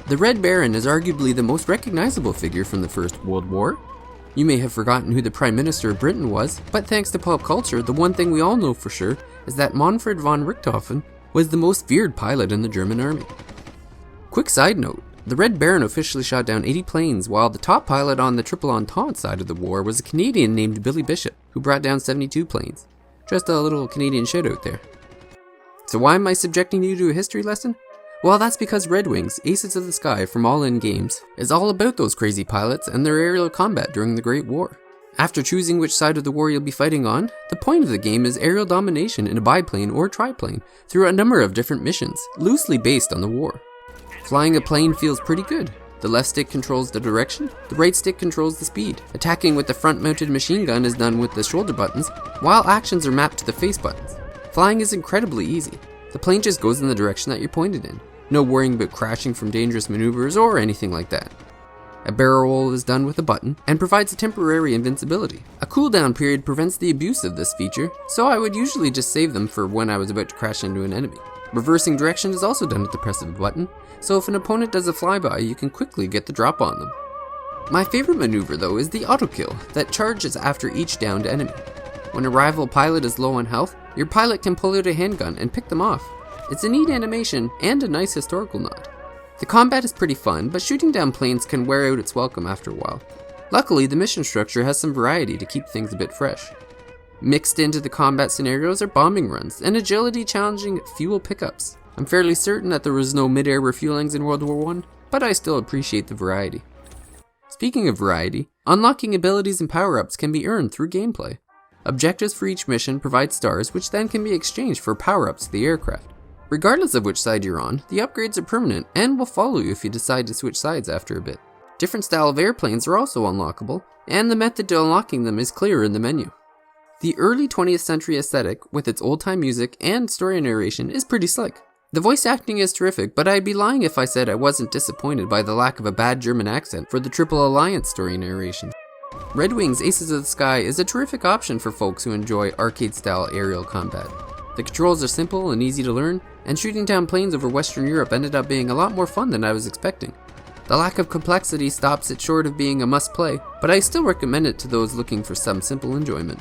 The Red Baron is arguably the most recognizable figure from the First World War. You may have forgotten who the Prime Minister of Britain was, but thanks to pop culture, the one thing we all know for sure is that Manfred von Richthofen was the most feared pilot in the German army. Quick side note, the Red Baron officially shot down 80 planes, while the top pilot on the Triple Entente side of the war was a Canadian named Billy Bishop, who brought down 72 planes. Just a little Canadian shit out there. So why am I subjecting you to a history lesson? Well, that's because Red Wings, Aces of the Sky from All In Games, is all about those crazy pilots and their aerial combat during the Great War. After choosing which side of the war you'll be fighting on, the point of the game is aerial domination in a biplane or triplane through a number of different missions, loosely based on the war. Flying a plane feels pretty good. The left stick controls the direction, the right stick controls the speed. Attacking with the front-mounted machine gun is done with the shoulder buttons, while actions are mapped to the face buttons. Flying is incredibly easy. The plane just goes in the direction that you're pointed in. No worrying about crashing from dangerous maneuvers or anything like that. A barrel roll is done with a button and provides a temporary invincibility. A cooldown period prevents the abuse of this feature, so I would usually just save them for when I was about to crash into an enemy. Reversing direction is also done with the press of a button, so if an opponent does a flyby, you can quickly get the drop on them. My favorite maneuver though is the auto kill that charges after each downed enemy. When a rival pilot is low on health, your pilot can pull out a handgun and pick them off. It's a neat animation and a nice historical nod. The combat is pretty fun, but shooting down planes can wear out its welcome after a while. Luckily, the mission structure has some variety to keep things a bit fresh. Mixed into the combat scenarios are bombing runs and agility challenging fuel pickups. I'm fairly certain that there was no mid-air refuelings in World War I, but I still appreciate the variety. Speaking of variety, unlocking abilities and power-ups can be earned through gameplay. Objectives for each mission provide stars, which then can be exchanged for power-ups to the aircraft. Regardless of which side you're on, the upgrades are permanent and will follow you if you decide to switch sides after a bit. Different style of airplanes are also unlockable, and the method to unlocking them is clear in the menu. The early 20th century aesthetic, with its old-time music and story narration, is pretty slick. The voice acting is terrific, but I'd be lying if I said I wasn't disappointed by the lack of a bad German accent for the Triple Alliance story narration. Red Wings Aces of the Sky is a terrific option for folks who enjoy arcade-style aerial combat. The controls are simple and easy to learn, and shooting down planes over Western Europe ended up being a lot more fun than I was expecting. The lack of complexity stops it short of being a must-play, but I still recommend it to those looking for some simple enjoyment.